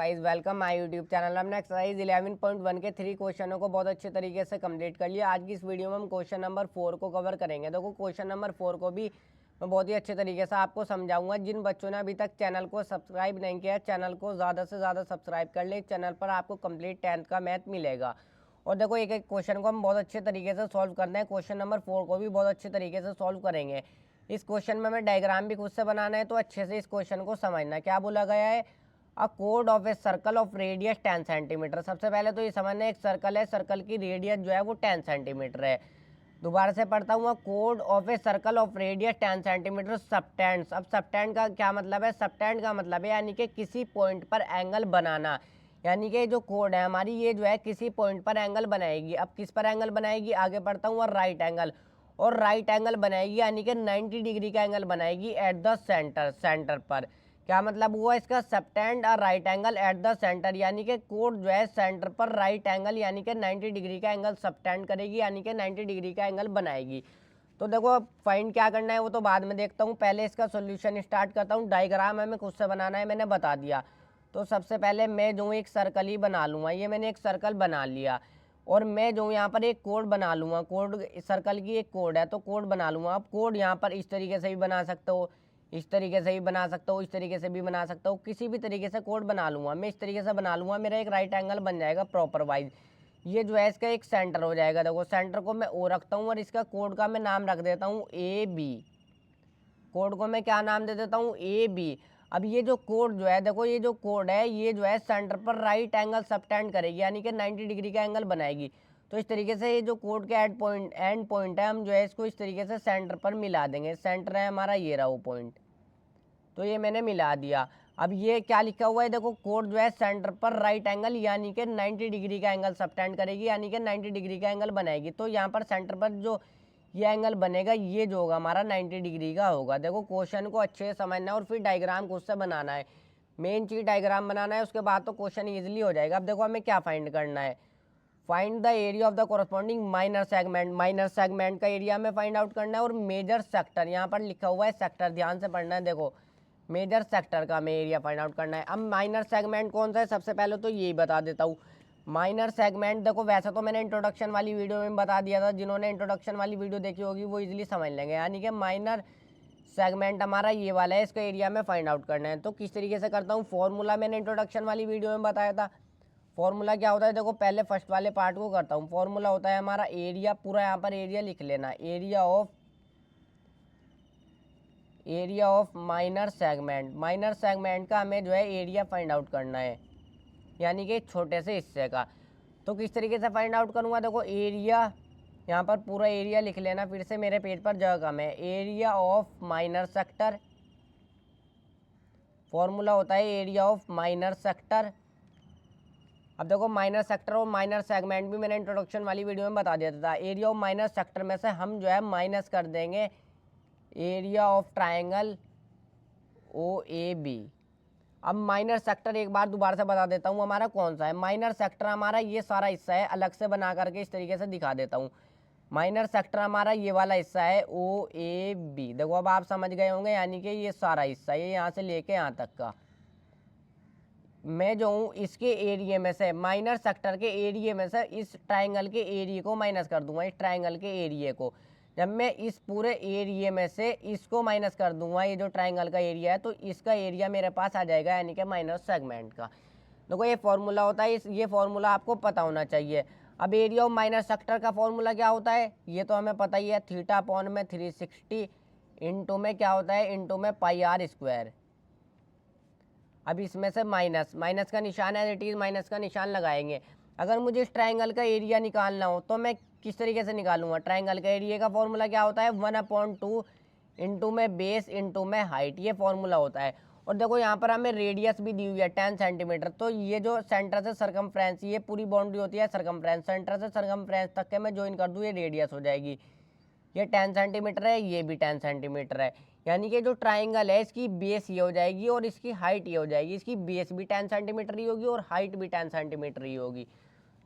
Guys welcome my YouTube channel. हमने exercise 11.1 के 3 क्वेश्चनों को बहुत अच्छे तरीके से कंप्लीट कर लिया। आज की इस वीडियो में हम क्वेश्चन नंबर 4 को कवर करेंगे। देखो क्वेश्चन नंबर 4 को भी मैं बहुत ही अच्छे तरीके से आपको समझाऊंगा। जिन बच्चों ने अभी तक चैनल को सब्सक्राइब नहीं किया है, चैनल को ज़्यादा से ज़्यादा सब्सक्राइब कर ले। चैनल पर आपको कंप्लीट 10th का मैथ मिलेगा। और देखो एक एक क्वेश्चन को हम बहुत अच्छे तरीके से सॉल्व करते हैं। क्वेश्चन नंबर 4 को भी बहुत अच्छे तरीके से सॉल्व करेंगे। इस क्वेश्चन में हमें डायग्राम भी खुद से बनाना है, तो अच्छे से इस क्वेश्चन को समझना। क्या बोला गया है? A code of a circle of radius 10 centimetre. सबसे पहले तो ये समझना, एक सर्कल है, सर्कल की रेडियस जो है वो 10 सेंटीमीटर है। दोबारा से पढ़ता हूँ, code of a circle of radius 10 centimetre subtends. अब सबटेंड का क्या मतलब है? सबटेंड का मतलब है यानी कि किसी पॉइंट पर एंगल बनाना। यानी कि जो कोड है हमारी, ये जो है किसी पॉइंट पर एंगल बनाएगी। अब किस पर एंगल बनाएगी? आगे पढ़ता हूँ, और राइट एंगल। और राइट एंगल बनाएगी यानी कि 90 डिग्री का एंगल बनाएगी एट द सेंटर पर। क्या मतलब हुआ इसका? सबटेंड और right angle at the centre, यानी कि कोड जो है सेंटर पर राइट एंगल यानी कि 90 डिग्री का एंगल सबटेंड करेगी, यानी कि 90 डिग्री का एंगल बनाएगी। तो देखो फाइंड क्या करना है वो तो बाद में देखता हूँ, पहले इसका सोल्यूशन स्टार्ट करता हूँ। डायग्राम हमें खुद से बनाना है, मैंने बता दिया। तो सबसे पहले मैं जो एक सर्कल ही बना लूँगा। ये मैंने एक सर्कल बना लिया, और मैं जो यहाँ पर एक कोड बना लूँगा। कोड सर्कल की एक कोड है, तो कोड बना लूँगा। अब कोड यहाँ पर इस तरीके से भी बना सकते हो, इस तरीके से भी बना सकता हूँ, इस तरीके से भी बना सकता हूँ, किसी भी तरीके से कोड बना लूँगा। मैं इस तरीके से बना लूँगा, मेरा एक राइट एंगल बन जाएगा प्रॉपर वाइज। ये जो है इसका एक सेंटर हो जाएगा। देखो सेंटर को मैं ओ रखता हूँ, और इसका कोड का मैं नाम रख देता हूँ ए बी। कोड को मैं क्या नाम दे देता हूँ? A B. अब ये जो कोड जो है, देखो ये जो कोड है, ये जो है सेंटर पर राइट एंगल सबटेंड करेगी, यानी कि 90 डिग्री का एंगल बनाएगी। तो इस तरीके से ये जो कोड के एंड पॉइंट है, हम जो है इसको इस तरीके से सेंटर पर मिला देंगे। सेंटर है हमारा ये रहा वो पॉइंट, तो ये मैंने मिला दिया। अब ये क्या लिखा हुआ है? देखो कोड जो है सेंटर पर राइट एंगल यानी कि 90 डिग्री का एंगल सबटेंड करेगी, यानी कि 90 डिग्री का एंगल बनाएगी। तो यहाँ पर सेंटर पर जो ये एंगल बनेगा, ये जो होगा हमारा 90 डिग्री का होगा। देखो क्वेश्चन को अच्छे से समझना है, और फिर डायग्राम खुद से बनाना है। मेन चीज़ डायग्राम बनाना है, उसके बाद तो क्वेश्चन ईजिली हो जाएगा। अब देखो हमें क्या फाइंड करना है? Find the area of the corresponding minor segment. Minor segment का एरिया हमें फाइंड आउट करना है। और मेजर सेक्टर, यहाँ पर लिखा हुआ है सेक्टर, ध्यान से पढ़ना है। देखो मेजर सेक्टर का हमें एरिया फाइंड आउट करना है। अब माइनर सेगमेंट कौन सा है? सबसे पहले तो यही बता देता हूँ। माइनर सेगमेंट देखो, वैसे तो मैंने इंट्रोडक्शन वाली वीडियो में बता दिया था। जिन्होंने इंट्रोडक्शन वाली वीडियो देखी होगी वो इजीली समझ लेंगे। यानी कि माइनर सेगमेंट हमारा ये वाला है, इसका एरिया में फाइंड आउट करना है। तो किस तरीके से करता हूँ? फॉर्मूला मैंने इंट्रोडक्शन वाली वीडियो में बताया था। फॉर्मूला क्या होता है? देखो पहले फर्स्ट वाले पार्ट को करता हूँ। फॉर्मूला होता है हमारा एरिया, पूरा यहाँ पर एरिया लिख लेना, area of minor segment. Minor segment का हमें जो है एरिया फाइंड आउट करना है, यानी कि छोटे से हिस्से का। तो किस तरीके से फाइंड आउट करूँगा? देखो एरिया, यहाँ पर पूरा एरिया लिख लेना, फिर से मेरे पेज पर जगह कम है। Area of minor sector, formula होता है एरिया ऑफ माइनर सेक्टर। अब देखो माइनर सेक्टर और माइनर सेगमेंट भी मैंने इंट्रोडक्शन वाली वीडियो में बता दिया था। एरिया ऑफ माइनर सेक्टर में से हम जो है माइनस कर देंगे area of triangle O A B. अब माइनर सेक्टर एक बार दोबारा से बता देता हूँ हमारा कौन सा है। माइनर सेक्टर हमारा ये सारा हिस्सा है, अलग से बना करके इस तरीके से दिखा देता हूँ। माइनर सेक्टर हमारा ये वाला हिस्सा है ओ ए बी। देखो अब आप समझ गए होंगे, यानी कि ये सारा हिस्सा, ये यहाँ से लेके यहाँ तक का। मैं जो हूँ इसके एरिया में से, माइनर सेक्टर के एरिया में से इस ट्राइंगल के एरिया को माइनस कर दूंगा। इस ट्राइंगल के एरिया को जब मैं इस पूरे एरिया में से इसको माइनस कर दूंगा, ये जो ट्राइंगल का एरिया है, तो इसका एरिया मेरे पास आ जाएगा, यानी कि माइनर सेगमेंट का। देखो ये फॉर्मूला होता है, ये फॉर्मूला आपको पता होना चाहिए। अब एरिया ऑफ माइनर सेक्टर का फॉर्मूला क्या होता है? ये तो हमें पता ही है, थीटा अपॉन में 360 इंटू में क्या होता है? इंटू में पाई आर स्क्वायर। अब इसमें से माइनस का निशान है, इट इज़ माइनस का निशान लगाएंगे। अगर मुझे इस ट्राइंगल का एरिया निकालना हो तो मैं किस तरीके से निकालूंगा? ट्राइंगल का एरिया का फॉर्मूला क्या होता है? 1/2 इंटू में बेस इंटू में हाइट, ये फॉर्मूला होता है। और देखो यहाँ पर हमें रेडियस भी दी हुई है 10 सेंटीमीटर। तो ये जो सेंटर से सरकमफ्रेंस, ये पूरी बाउंड्री होती है सरकमफ्रेंस, सेंटर से सरकमफ्रेंस तक के मैं ज्वाइन कर दूँ, ये रेडियस हो जाएगी। ये 10 सेंटीमीटर है, ये भी 10 सेंटीमीटर है। यानी कि जो ट्राइंगल है इसकी बेस ये हो जाएगी और इसकी हाइट ये हो जाएगी। इसकी बेस भी 10 सेंटीमीटर ही होगी और हाइट भी 10 सेंटीमीटर ही होगी।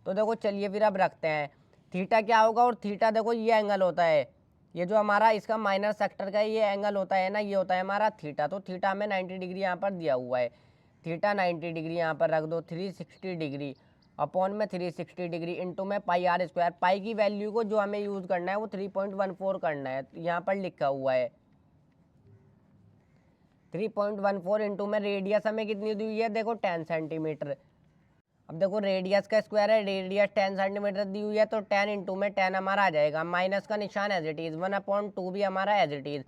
तो देखो चलिए फिर अब रखते हैं थीटा क्या होगा। और थीटा देखो ये एंगल होता है, ये जो हमारा इसका माइनर सेक्टर का ये एंगल होता है ना, ये होता है हमारा थीटा। तो थीटा में 90 डिग्री यहाँ पर दिया हुआ है। थीटा 90 डिग्री यहाँ पर रख दो, 360 डिग्री अपॉन में 360 डिग्री इंटू में पाई आर स्क्वायर। पाई की वैल्यू को जो हमें यूज़ करना है वो 3.14 करना है, यहाँ पर लिखा हुआ है 3.14 इंटू में रेडियस हमें कितनी दी हुई है, देखो 10 सेंटीमीटर। अब देखो रेडियस का स्क्वायर है, रेडियस 10 सेंटीमीटर दी हुई है, तो 10 इंटू में 10 हमारा आ जाएगा, माइनस का निशान एज इट इज़, 1/2 भी हमारा एज इट इज़,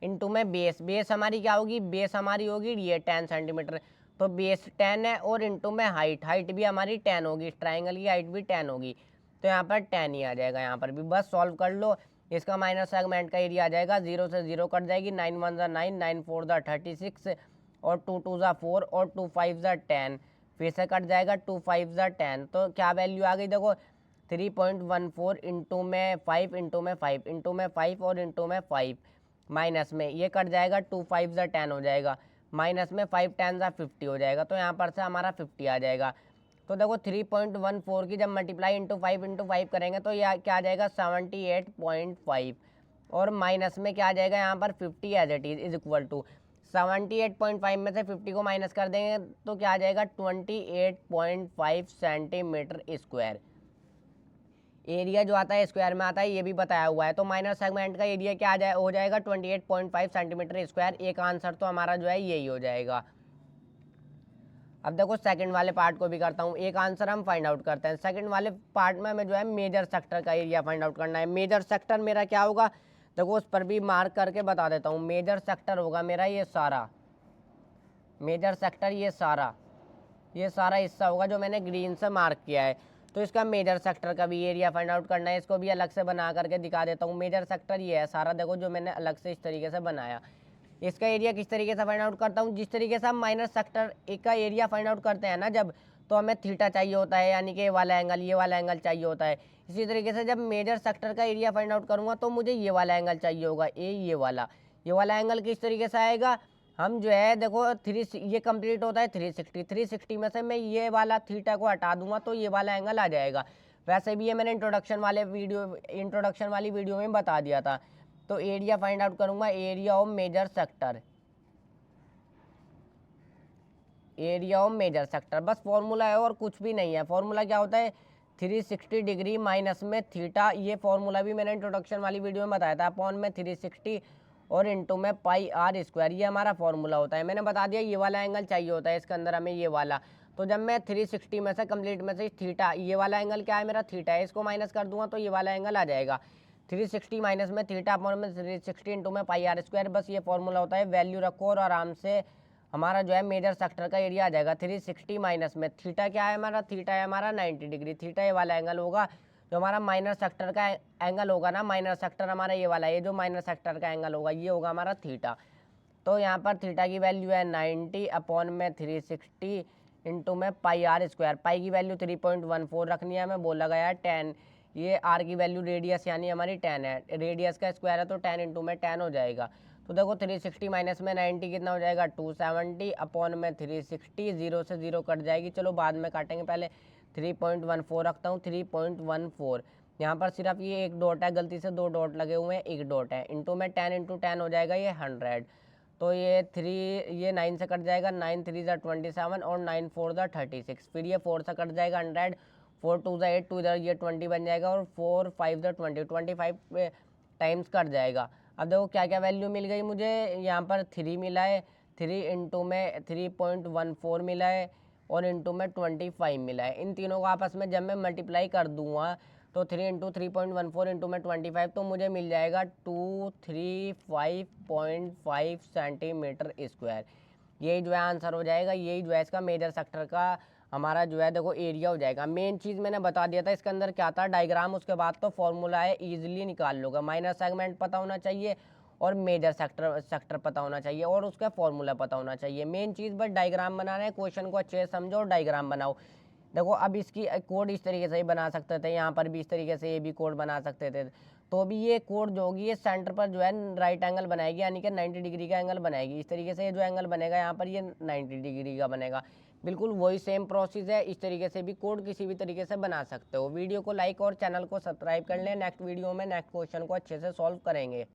इंटू में बेस। बेस हमारी क्या होगी, बेस हमारी होगी ये 10 सेंटीमीटर, तो बेस 10 है, और इंटू में हाइट, हाइट भी हमारी 10 होगी, ट्राइंगल की हाइट भी 10 होगी, तो यहाँ पर 10 ही आ जाएगा। यहाँ पर भी बस सॉल्व कर लो। इसका माइनस सेगमेंट का एरिया आ जाएगा, 0 से 0 कट जाएगी, 9 1 ज़ा 9, 9 4 ज़ा 36, और 2 2 ज़ा 4, और 2 5 ज़ा 10, फिर से कट जाएगा, 2 5 ज़ा 10, तो क्या वैल्यू आ गई देखो 3.14 इंटू में 5 इंटू में 5 इंटू में 5 और इंटू में 5, माइनस में ये कट जाएगा, 2 5 ज़ा 10 हो जाएगा, माइनस में 5 10 ज़ा 50 हो जाएगा, तो यहाँ पर से हमारा 50 आ जाएगा। तो देखो 3.14 की जब मल्टीप्लाई इंटू 5 करेंगे तो यह क्या आ जाएगा 78.5, और माइनस में क्या आ जाएगा यहाँ पर 50 as it is equal to 78.5 में से 50 को माइनस कर देंगे तो क्या आ जाएगा 28.5 सेंटीमीटर स्क्वायर। एरिया जो आता है स्क्वायर में आता है, ये भी बताया हुआ है, तो माइनर सेगमेंट का एरिया क्या आ जाए हो जाएगा 28.5 सेंटीमीटर स्क्वायर। एक आंसर तो हमारा जो है यही हो जाएगा। अब देखो सेकंड वाले पार्ट को भी करता हूँ, एक आंसर हम फाइंड आउट करते हैं। सेकंड वाले पार्ट में हमें जो है मेजर सेक्टर का एरिया फाइंड आउट करना है। मेजर सेक्टर मेरा क्या होगा, देखो उस पर भी मार्क करके बता देता हूँ। मेजर सेक्टर होगा मेरा ये सारा, मेजर सेक्टर ये सारा हिस्सा होगा जो मैंने ग्रीन से मार्क किया है, तो इसका मेजर सेक्टर का भी एरिया फाइंड आउट करना है। इसको भी अलग से बना करके दिखा देता हूँ। मेजर सेक्टर ये है सारा, देखो जो मैंने अलग से इस तरीके से बनाया। इसका एरिया किस तरीके से फाइंड आउट करता हूँ, जिस तरीके से हम माइनर सेक्टर एक का एरिया फाइंड आउट करते हैं ना जब, तो हमें थीटा चाहिए होता है, यानी कि ये वाला एंगल चाहिए होता है। इसी तरीके से जब मेजर सेक्टर का एरिया फाइंड आउट करूँगा तो मुझे ये वाला एंगल चाहिए होगा, ये वाला एंगल किस तरीके से आएगा, हम जो है देखो ये कंप्लीट होता है 360 में से मैं ये वाला थीटा को हटा दूंगा तो ये वाला एंगल आ जाएगा। वैसे भी ये मैंने इंट्रोडक्शन वाली वीडियो में बता दिया था। तो एरिया फाइंड आउट करूंगा, एरिया ऑफ मेजर सेक्टर, बस फॉर्मूला है और कुछ भी नहीं है। फॉर्मूला क्या होता है 360 डिग्री माइनस में थीटा, ये फॉर्मूला भी मैंने इंट्रोडक्शन वाली वीडियो में बताया था, अपॉन में 360 और इंटू में पाई आर स्क्वायर, ये हमारा फॉर्मूला होता है। मैंने बता दिया ये वाला एंगल चाहिए होता है इसके अंदर हमें, ये वाला। तो जब मैं 360 में से कंप्लीट में से थीटा, ये वाला एंगल क्या है मेरा थीटा है, इसको माइनस कर दूंगा तो ये वाला एंगल आ जाएगा 360 माइनस में थीटा अपॉन में 360 इंटू में पाई आर स्क्वायर, बस ये फॉर्मूला होता है। वैल्यू रखो और आराम से हमारा जो है मेजर सेक्टर का एरिया आ जाएगा 360 माइनस में थीटा क्या है हमारा, थीटा है हमारा 90 डिग्री, थीटा ये वाला एंगल होगा जो हमारा माइनर सेक्टर का एंगल होगा ना, माइनर सेक्टर हमारा ये वाला, ये जो माइनर सेक्टर का एंगल होगा ये होगा हमारा थीटा। तो यहाँ पर थीटा की वैल्यू है 90 अपॉन में 360 इंटू में पाई आर स्क्वायर। पाई की वैल्यू 3.14 रखनी है, हमें बोला गया है 10, ये आर की वैल्यू रेडियस यानी हमारी 10 है, रेडियस का स्क्वायर है तो 10 इंटू में 10 हो जाएगा। तो देखो 360 माइनस में 90 कितना हो जाएगा 270 अपॉन में 360, 0 से 0 कट जाएगी, चलो बाद में काटेंगे, पहले 3.14 रखता हूँ। 3.14 यहाँ पर सिर्फ ये एक डॉट है, गलती से 2 डॉट लगे हुए हैं, एक डॉट है, इंटू में 10 इंटू 10 हो जाएगा ये 100। तो ये 9 से कट जाएगा, 9 3 ज़ा 27 और 9 4 ज़ा 36, फिर ये 4 से कट जाएगा 100, 4 2 ज़ा 8, 2 इधर ये 20 बन जाएगा, और 4 5 ज़ा 20, 25 टाइम्स कट जाएगा। अब देखो क्या क्या वैल्यू मिल गई मुझे, यहाँ पर 3 मिला है, 3 इंटू में 3.14 मिला है, और इंटू में 25 मिला है। इन तीनों को आपस में जब मैं मल्टीप्लाई कर दूंगा तो 3 इंटू 3.14 इंटू में 25 तो मुझे मिल जाएगा 235.5 सेंटीमीटर स्क्वायर। यही जो है आंसर हो जाएगा, यही जो है इसका मेजर सेक्टर का हमारा जो है देखो एरिया हो जाएगा। मेन चीज़ मैंने बता दिया था इसके अंदर क्या था, डायग्राम, उसके बाद तो फॉर्मूला है, ईजिली निकाल लोगे। माइनर सेगमेंट पता होना चाहिए और मेजर सेक्टर पता होना चाहिए और उसका फॉर्मूला पता होना चाहिए। मेन चीज़ बस डायग्राम बनाना है, क्वेश्चन को अच्छे से समझो और डायग्राम बनाओ। देखो अब इसकी कोड इस तरीके से ही बना सकते थे, यहाँ पर भी इस तरीके से ये भी कोड बना सकते थे, तो भी ये कोड जो होगी ये सेंटर पर जो है राइट एंगल बनाएगी, यानी कि 90 डिग्री का एंगल बनाएगी। इस तरीके से ये जो एंगल बनेगा यहाँ पर ये 90 डिग्री का बनेगा। बिल्कुल वही सेम प्रोसेस है, इस तरीके से भी कोड किसी भी तरीके से बना सकते हो। वीडियो को लाइक और चैनल को सब्सक्राइब कर लें। नेक्स्ट वीडियो में नेक्स्ट क्वेश्चन को अच्छे से सॉल्व करेंगे।